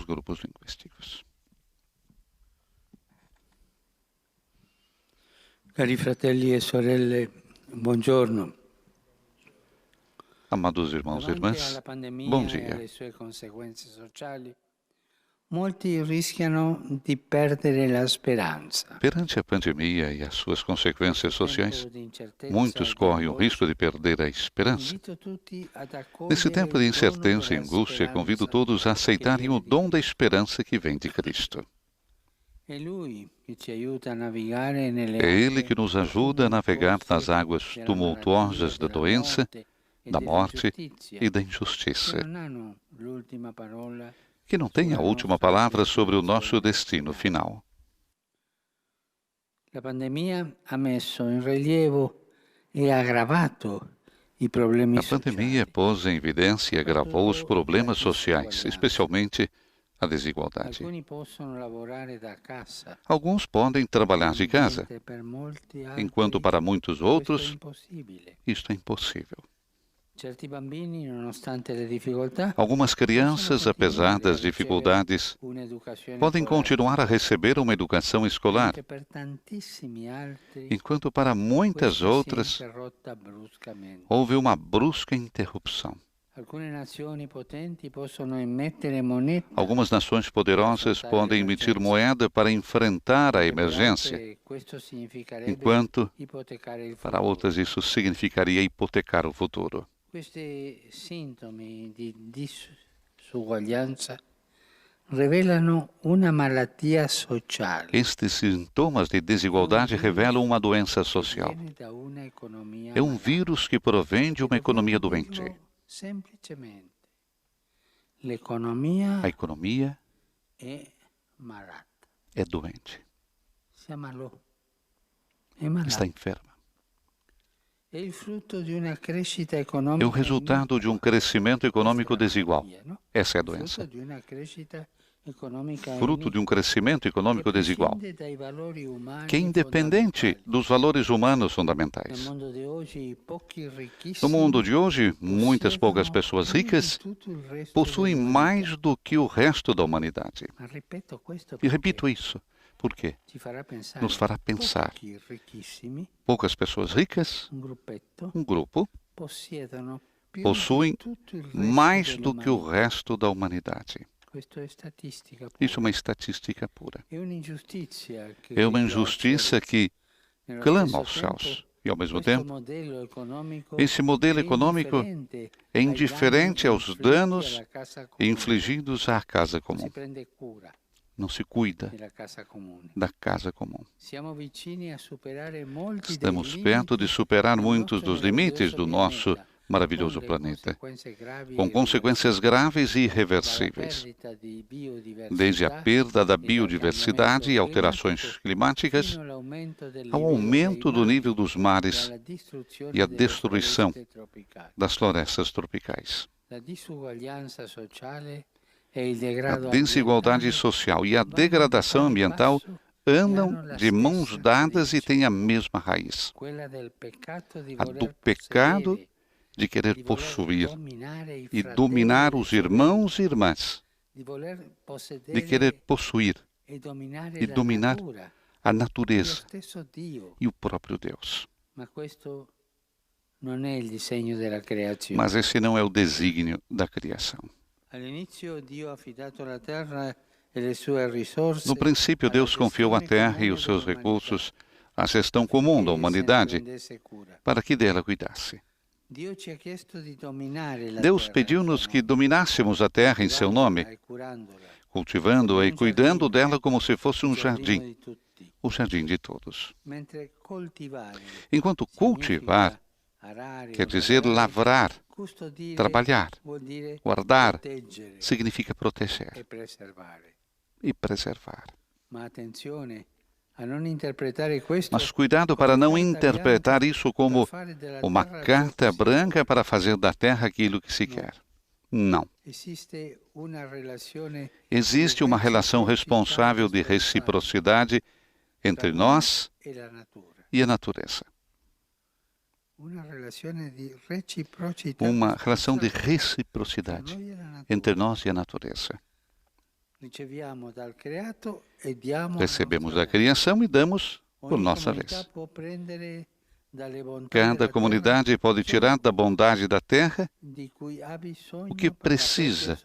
grupos linguísticos. Cari fratelli e sorelle, buongiorno. Amados irmãos e Davanti irmãs, alla pandemia bom e dia. alle sue conseguenze sociali, molti rischiano di perdere la speranza. Perante a pandemia e as suas consequências sociais, Tempo di incertezza muitos e di correm o risco angoscia, de perder a esperança. invito tutti ad Nesse accogliere tempo de il dono incerteza e della angústia, convido speranza todos a che aceitarem o viene di dom da Dio. esperança que vem de Cristo. È Lui che ci aiuta a navigare nelle É Ele que acque nos ajuda a navegar nas águas della malattia, tumultuosas da della doença, morte e da morte dell'ingiustizia, e da che injustiça, non hanno l'ultima parola que não tem a sulla última nostra palavra sobre o nosso destinazione destino finale. final. La pandemia ha messo in rilievo e aggravato i problemi A pandemia sociali, pôs em evidência e agravou os soprattutto la problemas sociais, disuguaglianza. especialmente a desigualdade. Alcuni possono lavorare da casa, Alguns podem trabalhar de casa, mentre per molti enquanto altri para muitos questo è outros impossibile. isto é impossível. Certi bambini, nonostante le difficoltà, Algumas crianças, apesar das dificuldades, un'educazione podem continuar a receber uma educação escolar, mentre per tantissimi altri enquanto para muitas questa si è outras interrotta bruscamente. houve uma brusca interrupção. Alcune nazioni potenti possono emettere moneta Algumas nações poderosas podem emitir moeda para enfrentar a per emergência, altre questo significherebbe enquanto ipotecare il para futuro. outras isso significaria hipotecar o futuro. Questi sintomi di disuguaglianza rivelano una malattia sociale Estes sintomas de desigualdade revelam uma doença che social. viene da una economia É um malata. vírus que provém de uma economia Dobbiamo doente. dirlo semplicemente. L'economia A economia è malata. é doente, Si ammalò. È está malata. enferma. È il frutto di una crescita É o economica resultado de um crescimento econômico iniqua. desigual. Questa è la malattia, no? Essa é a Frutto doença. di una crescita economica Fruto de um iniqua, crescimento econômico che desigual, prescinde dai valori umani que é independente fondamentali. dos valores humanos Nel fundamentais. mondo di oggi, pochi No ricchissimi mundo de hoje, muitas poucas possiedono pessoas più di ricas tutto il resto possuem dell'umanità. mais do que o resto da humanidade. Ma ripeto questo E perché repito isso, porque ci farà pensare. nos fará pensar. Pochi ricchissimi, Poucas pessoas ricas, un gruppetto, um grupo, possiedono più possuem di tutto il resto mais do que o dell'umanità. resto da humanidade. Questo è statistica pura. Isso é uma estatística pura. È un'ingiustizia che É uma grida al injustiça cielo. que Nello clama stesso aos tempo, céus. E, ao mesmo questo tempo, modello economico esse modelo è econômico indifferente é ai indiferente danni aos inflitti danos alla casa comune. infligidos à casa Si comum. prende cura Não se cuida della casa comune. da casa comum. Siamo vicini a superare molti Estamos dei perto de limiti superar del muitos nostro dos limites do meraviglioso nosso pianeta, maravilhoso con planeta, conseguenze gravi com e consequências graves e dalla irreversíveis, perdita di desde a biodiversità perda da e dal biodiversidade e cambiamento alterações climatico climáticas, fino all'aumento del ao livello aumento do dei nível mari dos e mares alla distruzione e à delle destruição foreste tropicali. das florestas tropicais. La disuguaglianza sociale e il A degrado desigualdade ambientale social e a vanno degradação di pari ambiental passo e andam hanno la de mãos stessa dadas e origine, têm a mesma raiz, quella del peccato di a do voler pecado possedere, de querer di voler possuir dominare i e fratelli dominar e le os sorelle, irmãos e irmãs, di voler de querer possedere possuir e dominare e la dominar natura, a lo natureza stesso Dio. e o próprio Deus. Ma questo non è il disegno della creazione. Mas esse não é o desígnio da criação. All'inizio Dio ha affidato la terra e le sue risorse No princípio, alla Deus confiou a gestione terra e comune os seus dell'umanità, recursos à gestão comum da affinché se ne humanidade prendesse cura. para que dela cuidasse. Dio ci ha chiesto di dominare la Deus terra pediu-nos in que suo nome, dominássemos a terra em seu nome, coltivandola e curandola, cultivando-a e cuidando dela como se fosse um il giardino jardim, di tutti. o jardim de todos. Mentre coltivare Enquanto cultivar significa arare quer o dizer lavorare, lavrar, custodire trabalhar, vuol dire guardar, proteggere significa proteger e preservare. e preservar. Ma attenzione a non interpretare questo Mas cuidado come para não carta interpretar bianca isso per como fare della uma terra ciò carta che si branca para fazer da terra aquilo que se Não. quer. Não. Esiste uma relazione Existe uma relação responsável de reciprocidade entre nós e la natura. e a natureza. Una relazione di reciprocità Uma relação de responsabile tra reciprocidade noi e la natura. entre nós e a natureza. Riceviamo dal creato e diamo a Recebemos nostra da criação e damos por Ogni nossa comunità vez. può prendere dalle bontà Cada della terra comunidade pode tirar da bondade da terra di cui ha o que bisogno per la propria precisa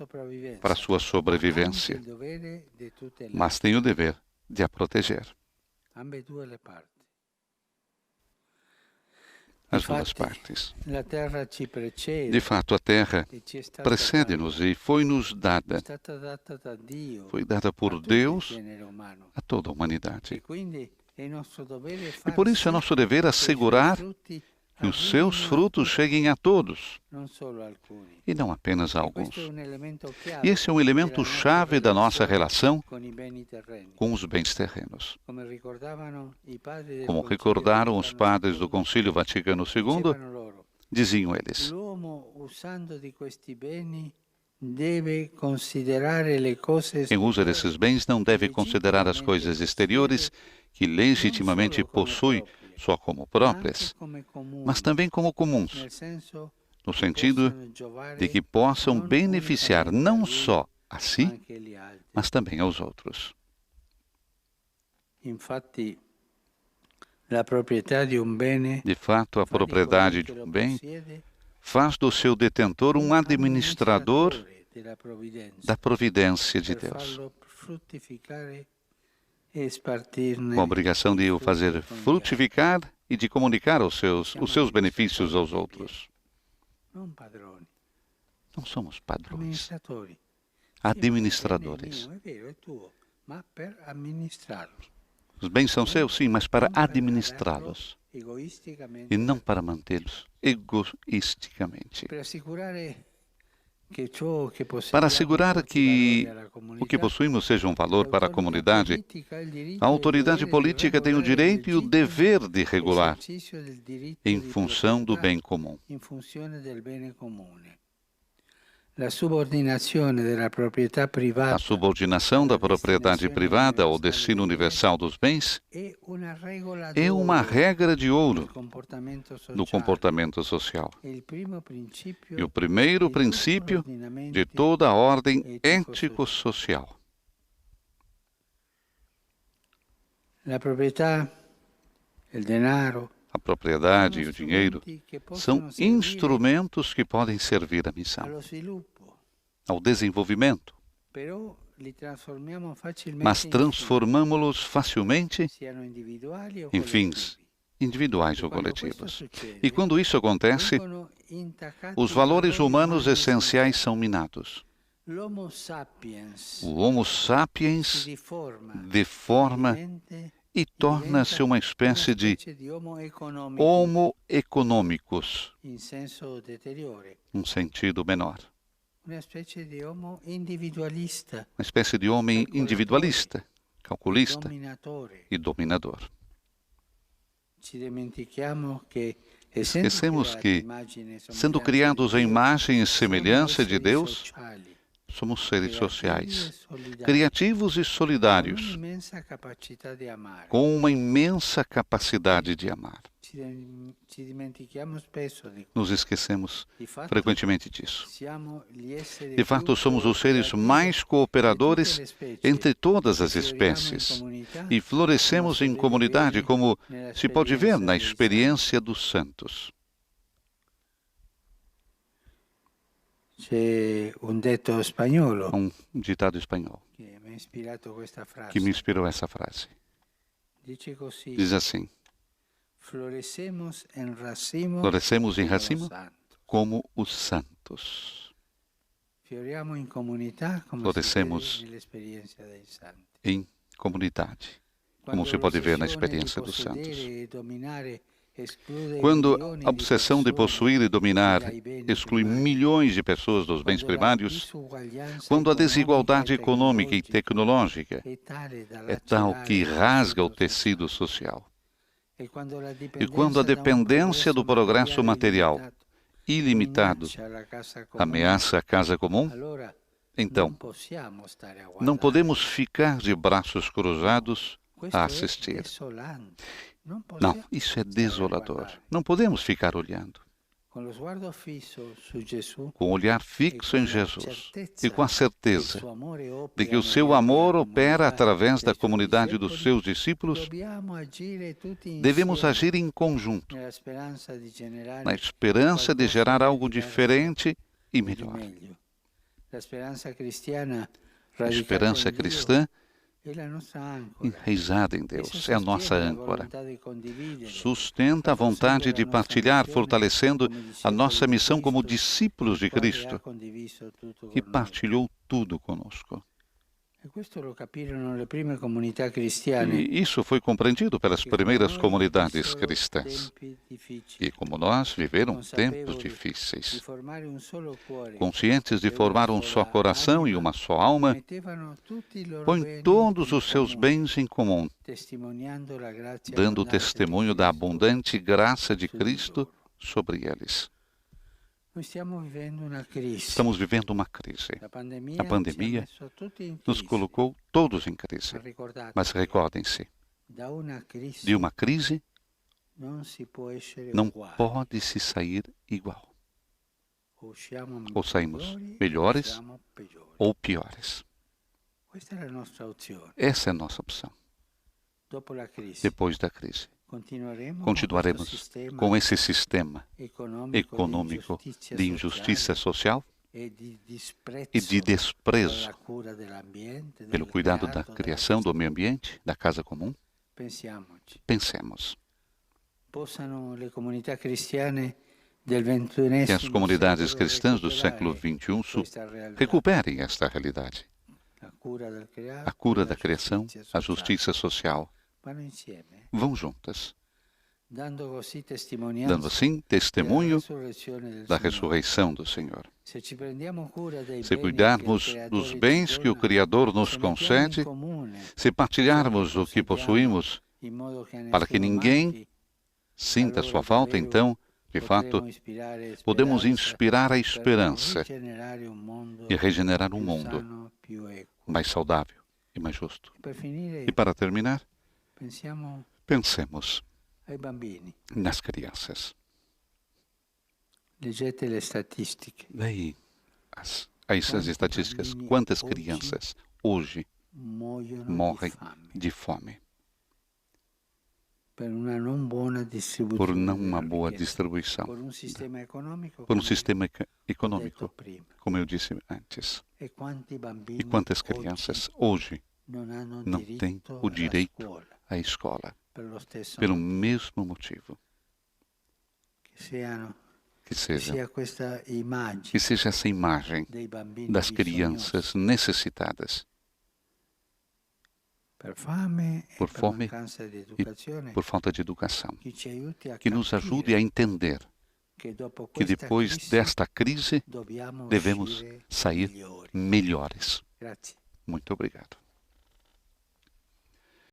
para a sopravvivenza, sua ma ha anche sobrevivência, il dovere di tutelare mas tem o dever de a proteger. ambedue le parti. As duas Infatti, partes. la terra ci precede De fato, a terra e ci è stata precede-nos e foi-nos data, è dada, stata data da Dio foi dada a por tutto il Deus genere umano. a toda a E humanidade. quindi è nostro dovere E far por isso é sì nosso dever che i suoi assegurar frutti que os seus arrivino a frutos tutti, cheguem a todos non solo a alcuni. e não apenas a E questo è alguns. un elemento E chiave esse é um elemento della nostra chave da nossa relação con i beni terreni. com os bens terrenos. Come ricordavano i padri del Como Concilio recordaram os Vaticano padres do II, Concílio Vaticano II, dicevano loro, diziam eles: l'uomo usando di questi beni deve considerare le cose quem usa desses bens não deve considerar as coisas exteriores que legitimamente possui só como próprias, come comuni, mas também como comuns, nel senso no che sentido possano giovare de que possam non beneficiar unicamente não a lui, só a ma si, anche gli altri. mas também aos outros. Infatti, la proprietà di un bene De fato, a fa di propriedade colui de che lo um bem possiede faz do seu detentor um administrador della provvidenza da providência de per Deus, farlo fruttificare e spartirne com a obrigação de i o frutti fazer con gli altri. frutificar e de comunicar os seus benefícios aos outros. Non padroni, Não somos padrões, amministratori. administradores. Sì, ma il bene è mio, è vero, è tuo, ma per amministrarlo. Os bens são seus, sim, mas para Non per administrá-los averlo egoisticamente, e não para mantê-los egoisticamente. per assicurare che ciò che Para possediamo assegurar porti que valore alla o que comunità, possuímos seja um valor para a l'autorità comunidade, politica ha il diritto a e il autoridade dovere di política tem o regolare direito e o legittimo dever de regular esercício del diritto em di função do proprietà bem comum. in funzione del bene comune. La subordinazione della proprietà A privata subordinação da propriedade privada ao destino universal dos bens è una regola é uma d'oro regra de del ouro comportamento do sociale. comportamento social. È il primo principio E o primeiro di tutti gli princípio ordinamenti de toda a ordem ético-social. ético-social. La proprietà, il denaro, A propriedade e sono o dinheiro strumenti che são possono servire instrumentos que podem servir à missão, allo sviluppo, ao desenvolvimento, però li trasformiamo facilmente mas in transformamos-los facilmente fini, siano individuali o em fins collettivi. individuais ou Quando questo coletivos. succede, E quando isso acontece, vengono intaccati os i valores valori humanos umani essenciais essenziali. são minados. L'Homo sapiens O Homo si sapiens riforma deforma diventa e torna-se uma espécie de di Homo economicus Homo economicus, in senso deteriore, num sentido menor. una specie di Homo individualista, Uma espécie de homem individualista, calculista dominatore. e dominador. Ci dimentichiamo che essendo Esquecemos creati que, immagine e sendo somiglianza criados di à Dio, imagem e siamo semelhança de esseri Deus, sociali, somos seres creativi sociais, e solidari, criativos e con solidários, un'immensa capacità di amare. com uma imensa capacidade de amar. Ci dimentichiamo spesso di Nos esquecemos Di fatto, frequentemente disso. siamo gli esseri De fato, più somos os seres cooperativi mais di cooperadores tutte le specie. entre todas as Fioriamo in espécies comunità, e florescemos come em si comunidade, vede como nella se pode ver na dei experiência dos santos. C'è un detto spagnolo Há ditado espanhol che mi ha ispirato questa frase. que me inspirou essa frase. Dice così: Diz assim: florecemos en racimo florescemos em como los racimo santos. como os santos. Fioriamo in comunità come Florescemos si vede nell'esperienza dei santi. Em comunidade, como Quando se pode ver na l'ossessione di experiência dos santos. possedere e dominare esclude Quando milioni a obsessão de persone possuir e dominar dai beni exclui primari, milhões de pessoas dos bens quando la primários, disuguaglianza quando a economica desigualdade e econômica e tecnologica tecnológica è tale da é tal lacerare que il rasga o tessuto tecido sociale, social, e quando e quando a dependência do progresso material ilimitado minaccia la casa comune, ameaça a casa comum, allora então non possiamo stare a não guardare. podemos ficar de braços cruzados Questo a è assistir. desolante. Non Não, possiamo isso é stare a desolador. guardare. Não podemos ficar olhando. con lo sguardo fisso su Gesù com o olhar e fixo con em la Jesus e certezza com a che il certeza suo amore de que opera o seu mediante la amor opera comunità através da dei suoi comunidade dos discepoli, seus discípulos, dobbiamo agire tutti devemos insieme agir em conjunto, nella speranza di na generare esperança de qualcosa gerar di algo diverso diferente e e di melhor. meglio. La speranza cristiana A radicata esperança in Dio cristã, è la nostra ancora. enraizada em Essa Deus, é a nossa sostiene la âncora. volontà di condividere, Sustenta a rafforzando vontade la de nostra partilhar, missione fortalecendo come a discepoli nossa di missão como Cristo, discípulos il de quale ha Cristo, condiviso tutto que con noi. partilhou tudo conosco. E questo lo capirono le prime comunità cristiane, E isso foi compreendido pelas che come primeiras noi comunidades vissero cristãs, tempi que, difficili, como nós, viveram tempos consapevoli di difíceis, formare un solo cuore conscientes de e una formar um só sola coração e anima, uma só alma, mettevano tutti i loro põem beni todos in os seus comune, bens em comum, testimoniando la grazia dando abbondante testemunho di da Cristo abundante graça de su di Cristo loro. sobre eles. Noi stiamo vivendo una crisi. Estamos vivendo uma crise. La A pandemia ci ha pandemia messo tutti in nos crisi. colocou todos em crise. Ma ricordatevi, Mas recordem-se, da una crisi de uma crise non si può essere não uguali. pode se sair igual. Usciamo Ou saímos migliori melhores o usciamo peggiori. ou piores. Questa è la nostra opzione. Essa é a nossa opção. Dopo la crisi Depois da crise, continueremo continuaremos com esse sistema econômico de injustiça social e di e de desprezo alla cura dell'ambiente, pelo del cuidado da creato, criação, do meio ambiente, da casa comum. Pensiamoci. Pensemos Possano le comunità cristiane del XXI que as comunidades secolo cristãs do século recuperare XXI questa realtà, recuperem esta realidade. la cura del creato, A cura la da criação, giustizia a sociale. justiça social Vanno insieme, vão juntas, dando così dando testimonianza assim della testemunho resurrezione del da Signore. ressurreição do Senhor. Se ci prendiamo cura dei Se beni cuidarmos che il dos Creatore bens ci que o dona, Criador nos se mettiamo in concede, comune, se partilharmos o que possuímos, in modo che a para que nessuno ninguém manchi, sinta allora sua falta, davvero então, de potremo fato, ispirare podemos speranza inspirar a per esperança rigenerare un mondo e regenerar um più mundo sano, più equo. mais saudável e mais justo. Per finire, E para terminar, pensiamo pensemos ai bambini. nas crianças. Leggete le statistiche. Daí, essas estatísticas, bambini quantas oggi crianças hoje Muoiono morrem di fame de fome per una non buona por distribuzione não della uma boa ricchezza, distribuição, por un sistema economico por um come sistema detto econômico, prima. como eu disse antes. E quanti E bambini quantas oggi crianças hoje non hanno não têm diritto o alla direito scuola à escola, per lo stesso pelo motivo. mesmo motivo, Che siano, que seja, sia questa immagine que seja essa imagem dei bambini das bisognosi crianças necessitadas per fame por e per fome mancanza di educazione, por falta de educação, che ci aiuti a que nos ajude a entender che dopo que questa depois crisi desta crise dobbiamo devemos uscire sair migliori. melhores. Grazie. Muito obrigado.